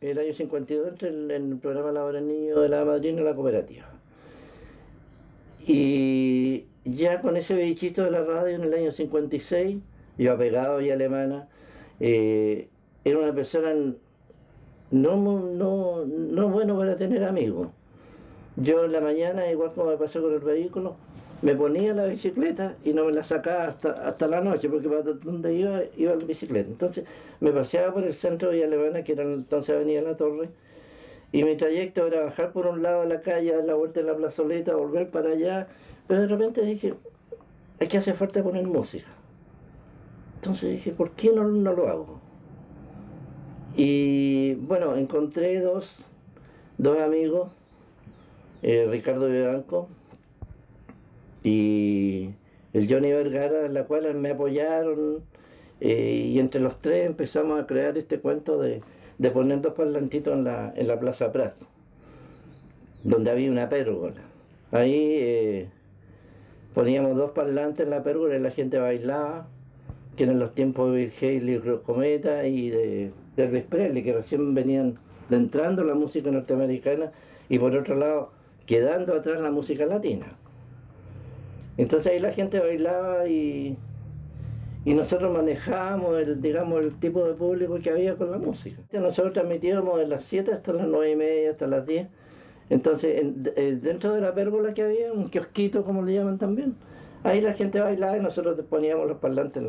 el año 52 entré en el programa Laboral Niño de la Madrina de la cooperativa. Y ya con ese bichito de la radio en el año 56, yo apegado y alemana, era una persona no bueno para tener amigos. Yo en la mañana, igual como me pasó con el vehículo, me ponía la bicicleta y no me la sacaba hasta la noche, porque para donde iba en bicicleta. Entonces me paseaba por el centro de Villa Alemana, que era entonces Avenida La Torre, y mi trayecto era bajar por un lado de la calle, dar la vuelta en la plazoleta, volver para allá, pero de repente dije, hay que hacer falta poner música. Entonces dije, ¿por qué no lo hago? Y bueno, encontré dos amigos, Ricardo Vivanco y el Johnny Vergara, en la cual me apoyaron, y entre los tres empezamos a crear este cuento de poner dos parlantitos en la Plaza Prat, donde había una pérgola. Ahí poníamos dos parlantes en la pérgola y la gente bailaba, que eran los tiempos de Bill Haley, Río Cometa y de Elvis Presley, que recién venían entrando la música norteamericana, y por otro lado quedando atrás la música latina. Entonces ahí la gente bailaba y nosotros manejábamos digamos, el tipo de público que había con la música. Nosotros transmitíamos de las 7 hasta las 9:30, hasta las 10. Entonces, dentro de la pérgola que había, un kiosquito, como le llaman también, ahí la gente bailaba y nosotros poníamos los parlantes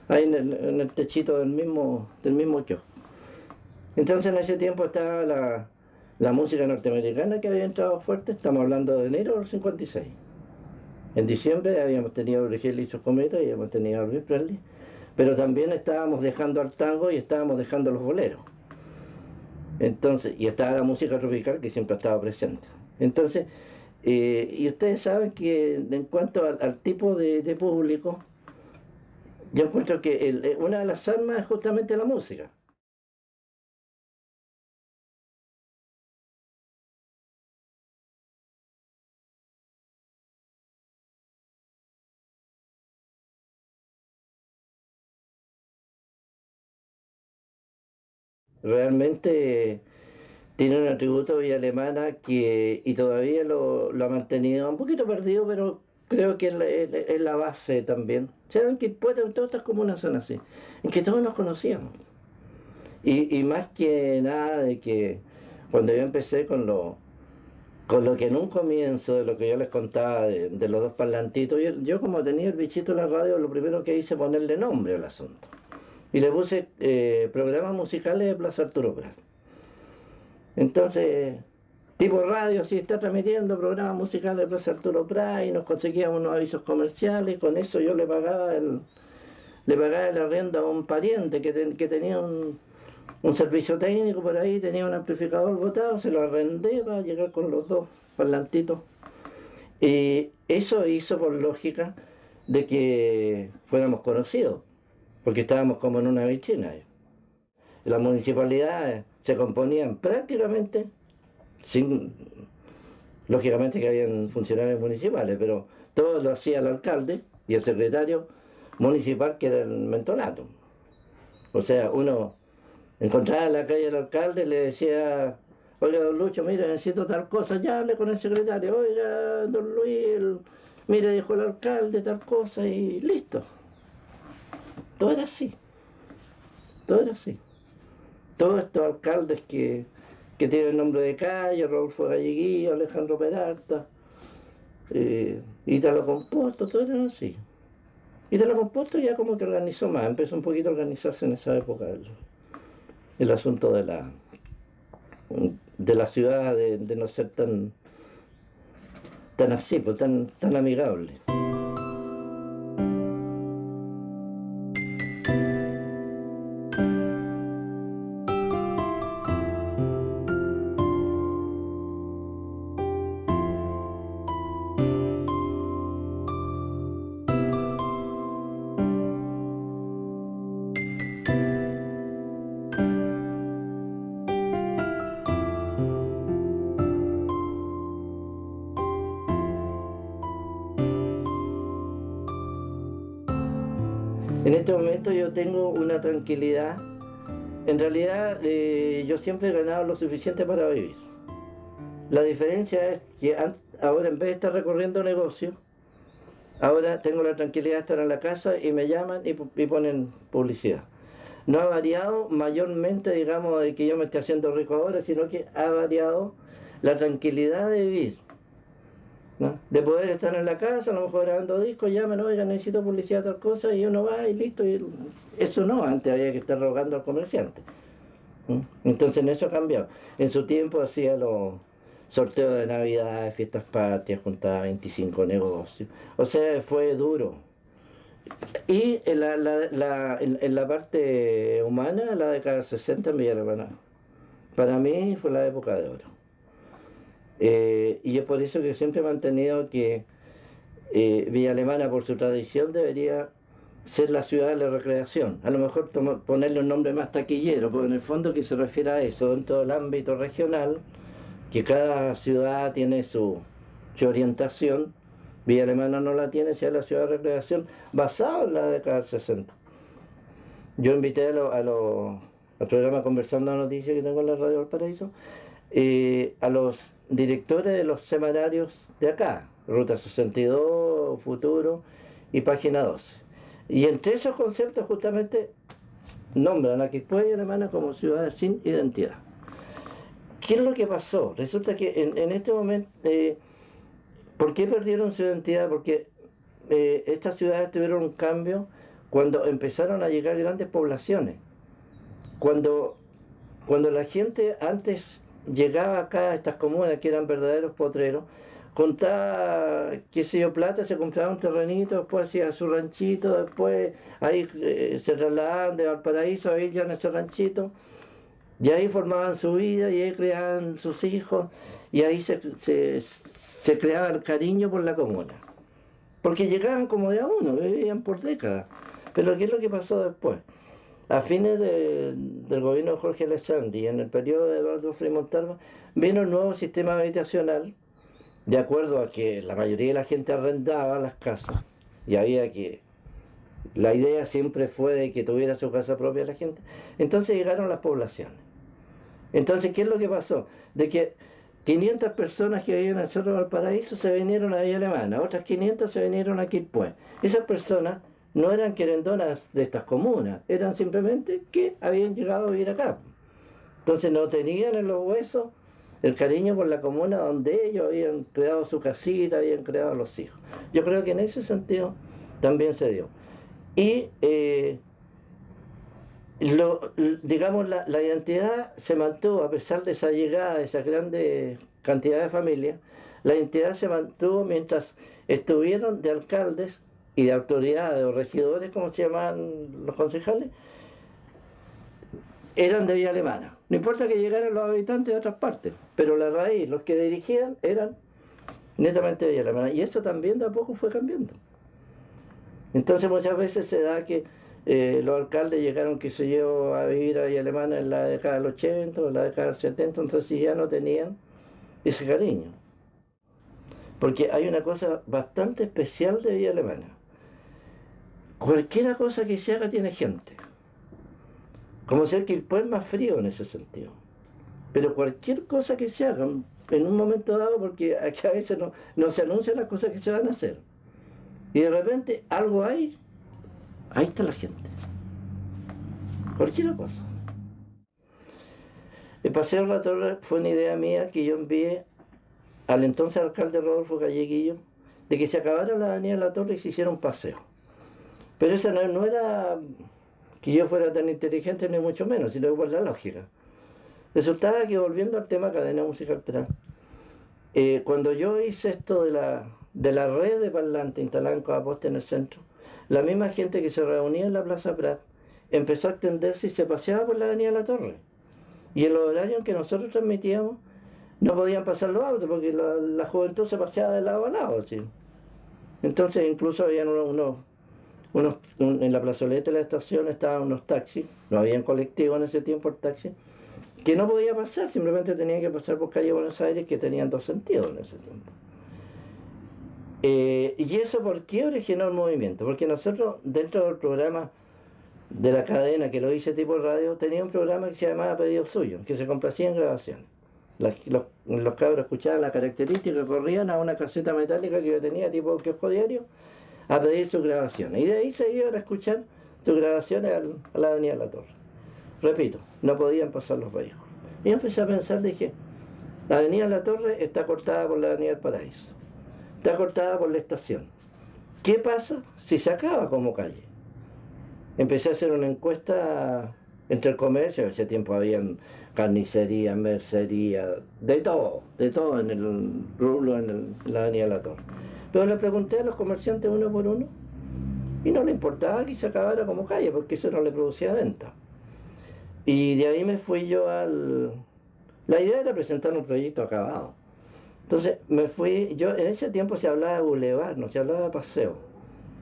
ahí en el techito del mismo kiosco. Entonces, en ese tiempo estaba la música norteamericana que había entrado fuerte, estamos hablando de enero del 56. En diciembre habíamos tenido Brigitte y sus cometas y habíamos tenido a Elvis Presley, pero también estábamos dejando al tango y estábamos dejando los boleros. Entonces, y estaba la música tropical que siempre estaba presente. Entonces, y ustedes saben que en cuanto al tipo de público, yo encuentro que una de las armas es justamente la música. Realmente tiene un atributo vía alemana y todavía lo ha mantenido un poquito perdido, pero creo que es la base también. Se dan que todas estas comunas son así, en que todos nos conocíamos. Y más que nada de que cuando yo empecé con lo que en un comienzo de lo que yo les contaba de los dos parlantitos, yo como tenía el bichito en la radio, lo primero que hice fue ponerle nombre al asunto. Y le puse programas musicales de Plaza Arturo Prat. Entonces, tipo radio, sí está transmitiendo programas musicales de Plaza Arturo Prat y nos conseguíamos unos avisos comerciales, y con eso yo le pagaba el arriendo a un pariente que tenía un servicio técnico por ahí, tenía un amplificador botado, se lo arrendé para llegar con los dos parlantitos. Y eso hizo por lógica de que fuéramos conocidos, porque estábamos como en una vitrina. Las municipalidades se componían prácticamente, sin, lógicamente que habían funcionarios municipales, pero todo lo hacía el alcalde y el secretario municipal, que era el mentonato. O sea, uno encontraba en la calle al alcalde y le decía, oiga, don Lucho, mira, necesito tal cosa, ya hable con el secretario, oiga, don Luis, mire, dijo el alcalde tal cosa y listo. Todo era así, todo era así. Todos estos alcaldes que tienen nombre de calle, Rodolfo Galleguillo, Alejandro Peralta, Italo Composto, todos eran así. Italo Composto ya como que organizó más, empezó un poquito a organizarse en esa época el asunto de la ciudad, de no ser tan así, pues, tan amigable. En este momento yo tengo una tranquilidad En realidad yo siempre he ganado lo suficiente para vivir. La diferencia es que ahora en vez de estar recorriendo negocios, ahora tengo la tranquilidad de estar en la casa y me llaman y ponen publicidad. No ha variado mayormente, digamos, de que yo me esté haciendo rico ahora, sino que ha variado la tranquilidad de vivir, ¿no? De poder estar en la casa, a lo mejor grabando discos, llaman, oiga, necesito publicidad, tal cosa, y uno va y listo. Y eso no, antes había que estar rogando al comerciante. Entonces en eso ha cambiado. En su tiempo hacía los sorteos de Navidad, fiestas patrias, juntaba 25 negocios. O sea, fue duro. Y en la parte humana, la década del 60 en Villa Alemana, para mí fue la época de oro. Y es por eso que siempre he mantenido que Villa Alemana, por su tradición, debería ser la ciudad de la recreación. A lo mejor ponerle un nombre más taquillero, porque en el fondo que se refiere a eso, dentro del ámbito regional, que cada ciudad tiene su orientación. Villa Alemana no la tiene, sea la ciudad de recreación, basada en la década del 60. Yo invité al programa Conversando Noticias que tengo en la Radio Valparaíso, a los directores de los semanarios de acá, Ruta 62, Futuro y Página 12. Y entre esos conceptos justamente nombran a Quilpué y Alemana como ciudades sin identidad. ¿Qué es lo que pasó? Resulta que en este momento, ¿por qué perdieron su identidad? Porque estas ciudades tuvieron un cambio cuando empezaron a llegar grandes poblaciones. Cuando la gente antes llegaba acá a estas comunas que eran verdaderos potreros, contaba, qué sé yo, plata, se compraba un terrenito, después hacía su ranchito, después ahí se trasladaban de Valparaíso a vivir ya en ese ranchito, y ahí formaban su vida, y ahí creaban sus hijos, y ahí se creaba el cariño por la comuna. Porque llegaban como de a uno, vivían por décadas. Pero ¿qué es lo que pasó después? A fines del gobierno de Jorge Alessandri, en el periodo de Eduardo Frei Montalva, vino el nuevo sistema habitacional, de acuerdo a que la mayoría de la gente arrendaba las casas, y había que... La idea siempre fue de que tuviera su casa propia la gente. Entonces llegaron las poblaciones. Entonces, ¿qué es lo que pasó? De que 500 personas que vivían en el Cerro de Valparaíso se vinieron a Villa Alemana, otras 500 se vinieron a Quilpué. Esas personas no eran querendonas de estas comunas, eran simplemente que habían llegado a vivir acá. Entonces no tenían en los huesos el cariño por la comuna donde ellos habían creado su casita, habían creado los hijos. Yo creo que en ese sentido también se dio. Y digamos, la identidad se mantuvo, a pesar de esa llegada, de esa grande cantidad de familias, la identidad se mantuvo mientras estuvieron de alcaldes y de autoridades o regidores, como se llamaban los concejales, eran de Villa Alemana. No importa que llegaran los habitantes de otras partes, pero la raíz, los que dirigían, eran netamente de Villa Alemana. Y eso también de a poco fue cambiando. Entonces muchas veces se da que los alcaldes llegaron, qué sé yo, a vivir a Villa Alemana en la década del 80 o en la década del 70, entonces ya no tenían ese cariño. Porque hay una cosa bastante especial de Villa Alemana. Cualquier cosa que se haga tiene gente. Como ser que el pueblo es más frío en ese sentido. Pero cualquier cosa que se haga en un momento dado, porque aquí a veces no se anuncian las cosas que se van a hacer. Y de repente algo hay, ahí está la gente. Cualquier cosa. El Paseo de la Torre fue una idea mía que yo envié al entonces alcalde Rodolfo Galleguillo, de que se acabara la avenida de la Torre y se hiciera un paseo. Pero eso no era que yo fuera tan inteligente, ni mucho menos, sino por la lógica. Resultaba que, volviendo al tema cadena musical trans, cuando yo hice esto de la red de parlantes instalada en Coaposte en el centro, la misma gente que se reunía en la Plaza Prat empezó a extenderse y se paseaba por la avenida La Torre. Y en los horarios en que nosotros transmitíamos, no podían pasar los autos porque la juventud se paseaba de lado a lado. ¿Sí? Entonces incluso habían en la plazoleta de la estación estaban unos taxis, no habían colectivo en ese tiempo el taxi, que no podía pasar, simplemente tenía que pasar por calle Buenos Aires, que tenían dos sentidos en ese tiempo. ¿Y eso por qué originó el movimiento? Porque nosotros, dentro del programa de la cadena que lo hice tipo radio, tenía un programa que se llamaba Pedido Suyo, que se complacía en grabaciones. Los cabros escuchaban las características, corrían a una caseta metálica que yo tenía tipo kiosco diario a pedir sus grabaciones. Y de ahí se iban a escuchar sus grabaciones a la Avenida La Torre. Repito, no podían pasar los vehículos. Y yo empecé a pensar, dije, la Avenida La Torre está cortada por la Avenida del Paraíso, está cortada por la estación. ¿Qué pasa si se acaba como calle? Empecé a hacer una encuesta entre el comercio, en ese tiempo habían carnicería, mercería, de todo en el rublo, en la Avenida La Torre. Pero le pregunté a los comerciantes uno por uno y no le importaba que se acabara como calle, porque eso no le producía venta. Y de ahí me fui yo La idea era presentar un proyecto acabado. Entonces me fui, en ese tiempo se hablaba de bulevar, no se hablaba de paseo.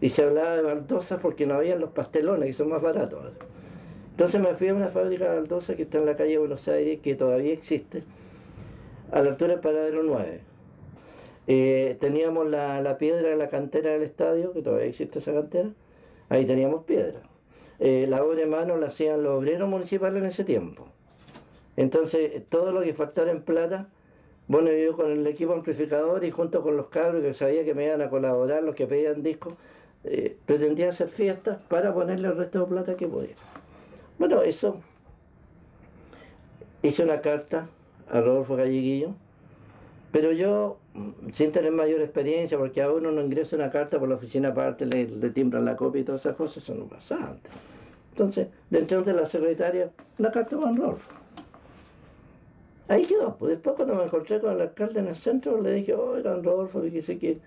Y se hablaba de baldosas porque no habían los pastelones, que son más baratos. Entonces me fui a una fábrica de baldosas que está en la calle Buenos Aires, que todavía existe, a la altura del Paradero 9. Teníamos la piedra de la cantera del estadio, que todavía existe esa cantera, ahí teníamos piedra. La obra de mano la hacían los obreros municipales en ese tiempo. Entonces, todo lo que faltara en plata, bueno, yo con el equipo amplificador y junto con los cabros que sabía que me iban a colaborar, los que pedían discos, pretendía hacer fiestas para ponerle el resto de plata que podía. Bueno, eso, hice una carta a Rodolfo Galleguillo, pero yo, sin tener mayor experiencia, porque a uno no ingresa una carta por la oficina aparte, le timbran la copia y todas esas cosas, eso no pasaba antes. Entonces, dentro de la secretaria, la carta con Rodolfo. Ahí quedó. Pues después cuando me encontré con el alcalde en el centro, le dije, oiga, don Rodolfo, fíjese que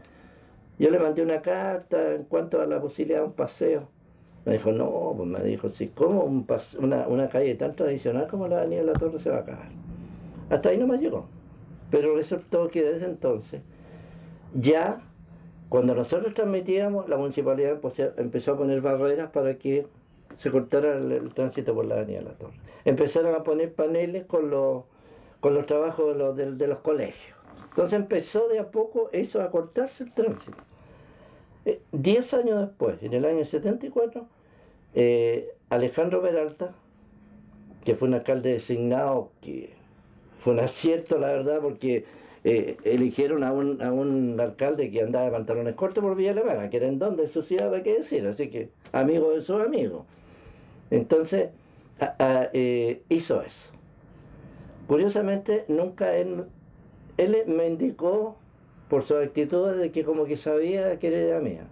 yo le mandé una carta en cuanto a la posibilidad de un paseo. Me dijo, no, pues me dijo, sí, ¿cómo una calle tan tradicional como la Avenida La Torre se va a acabar? Hasta ahí no me llegó. Pero resultó que desde entonces, ya cuando nosotros transmitíamos, la municipalidad empezó a poner barreras para que se cortara el tránsito por la Avenida La Torre. Empezaron a poner paneles con los trabajos de los colegios. Entonces empezó de a poco eso a cortarse el tránsito. 10 años después, en el año 74, Alejandro Peralta, que fue un alcalde designado, que fue un acierto la verdad, porque eligieron a un alcalde que andaba de pantalones cortos por Villa Alemana, que era en donde, en su ciudad, hay que decir, así que amigo de sus amigos. Entonces hizo eso. Curiosamente, nunca él me indicó por su actitud de que como que sabía que era idea mía.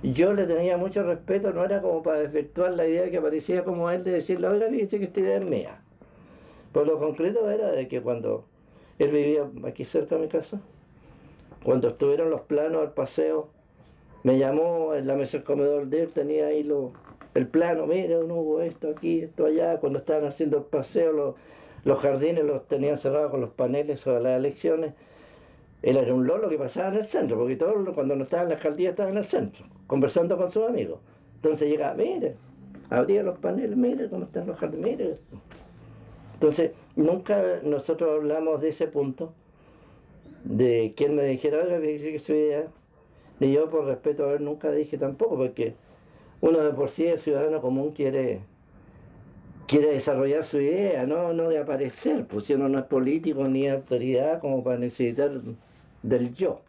Yo le tenía mucho respeto, no era como para desvirtuar la idea que parecía como él de decirle, oiga, fíjese que esta idea es mía. Pero lo concreto era de que cuando él vivía aquí cerca de mi casa, cuando estuvieron los planos del paseo, me llamó en la mesa del comedor de él, tenía ahí el plano, mira, no hubo esto aquí, esto allá, cuando estaban haciendo el paseo, los jardines los tenían cerrados con los paneles sobre las elecciones. Él era un lolo que pasaba en el centro, porque todos cuando no estaba en la alcaldía estaba en el centro, conversando con sus amigos. Entonces llegaba, mire, abría los paneles, mire cómo están los jardines, mire esto. Entonces, nunca nosotros hablamos de ese punto, de que él me dijera, oiga, que su idea, ni yo por respeto a él nunca dije tampoco, porque uno de por sí, el ciudadano común, quiere desarrollar su idea, no de aparecer, pues si uno no es político ni autoridad como para necesitar del yo.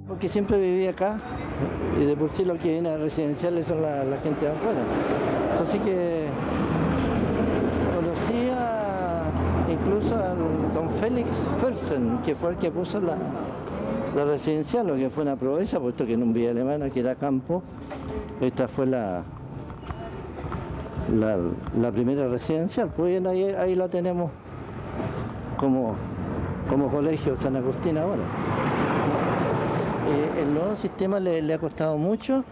Porque siempre viví acá y de por sí lo que viene a residenciales son la gente de afuera. Así que conocía incluso al don Félix Fersen, que fue el que puso la residencial, lo que fue una proeza, puesto que en un Villa Alemana que era campo, esta fue la primera residencial. Pues bien, ahí la tenemos como colegio San Agustín ahora. El nuevo sistema le ha costado mucho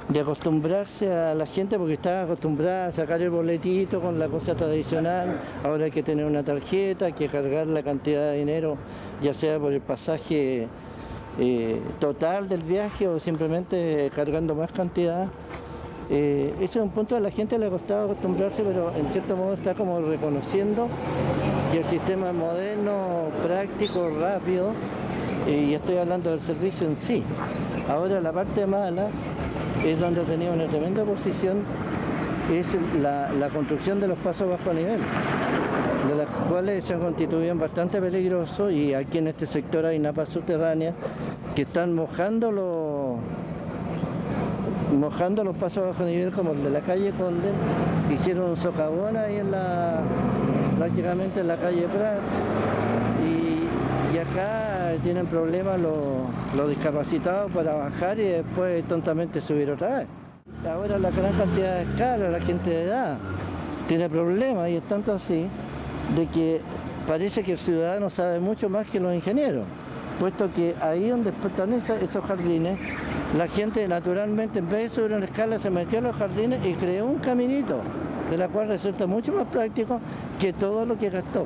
de acostumbrarse a la gente, porque estaba acostumbrada a sacar el boletito con la cosa tradicional. Ahora hay que tener una tarjeta, hay que cargar la cantidad de dinero, ya sea por el pasaje total del viaje o simplemente cargando más cantidad. Ese es un punto que a la gente le ha costado acostumbrarse, pero en cierto modo está como reconociendo que el sistema es moderno, práctico, rápido, y estoy hablando del servicio en sí. Ahora la parte mala es donde ha tenido una tremenda oposición, es la construcción de los pasos bajo nivel, de las cuales se han constituido bastante peligrosos, y aquí en este sector hay napas subterráneas que están mojando los pasos bajo nivel, como el de la calle Conde. Hicieron un socavón ahí prácticamente en la calle Prat, y acá tienen problemas los discapacitados para bajar y después tontamente subir otra vez. Ahora la gran cantidad de escalas, la gente de edad tiene problemas, y es tanto así de que parece que el ciudadano sabe mucho más que los ingenieros, puesto que ahí donde están esos jardines, la gente naturalmente, en vez de subir una escala, se metió a los jardines y creó un caminito, de la cual resulta mucho más práctico que todo lo que gastó.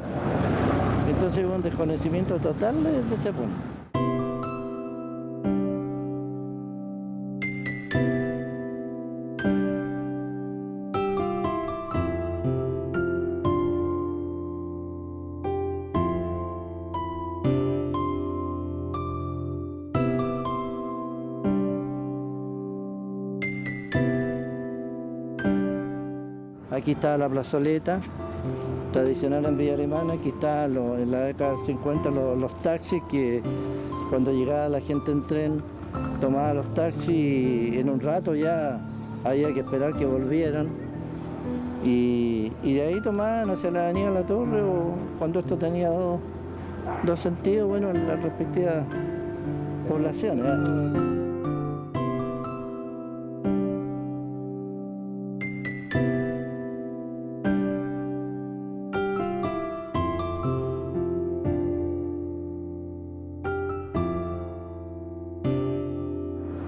Entonces hubo un desconocimiento total de ese punto. Aquí está la plazoleta tradicional en Villa Alemana. Aquí está en la década del 50 los taxis, que cuando llegaba la gente en tren tomaba los taxis y en un rato ya había que esperar que volvieran, y de ahí tomaban hacia la avenida La Torre, o cuando esto tenía dos sentidos, bueno, en las respectivas poblaciones.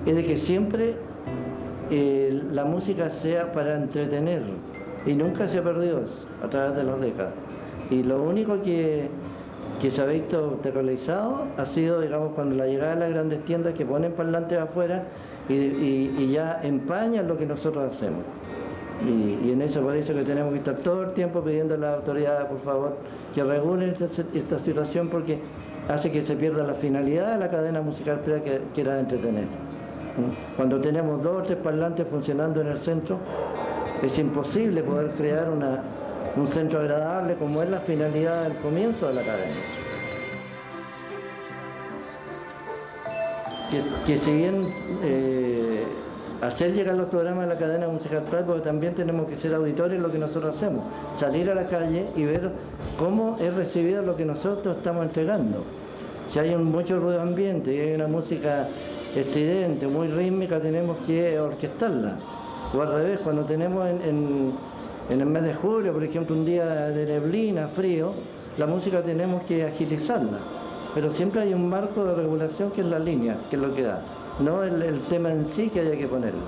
Es de que siempre la música sea para entretener, y nunca se ha perdido eso a través de las décadas. Y lo único que se ha visto obstaculizado ha sido, digamos, cuando la llegada de las grandes tiendas que ponen parlantes afuera y ya empañan lo que nosotros hacemos. Y en eso, por eso que tenemos que estar todo el tiempo pidiendo a las autoridades, por favor, que regulen esta situación, porque hace que se pierda la finalidad de la cadena musical, que era entretener. Cuando tenemos 2 o 3 parlantes funcionando en el centro, es imposible poder crear un centro agradable, como es la finalidad del comienzo de la cadena. Que si bien hacer llegar los programas de la cadena musical Prat, porque también tenemos que ser auditores de lo que nosotros hacemos, salir a la calle y ver cómo es recibido lo que nosotros estamos entregando. Si hay mucho ruido ambiente y hay una música estridente, muy rítmica, tenemos que orquestarla. O al revés, cuando tenemos en el mes de julio, por ejemplo, un día de neblina, frío, la música tenemos que agilizarla. Pero siempre hay un marco de regulación, que es la línea, que es lo que da, no el tema en sí que haya que ponerlo.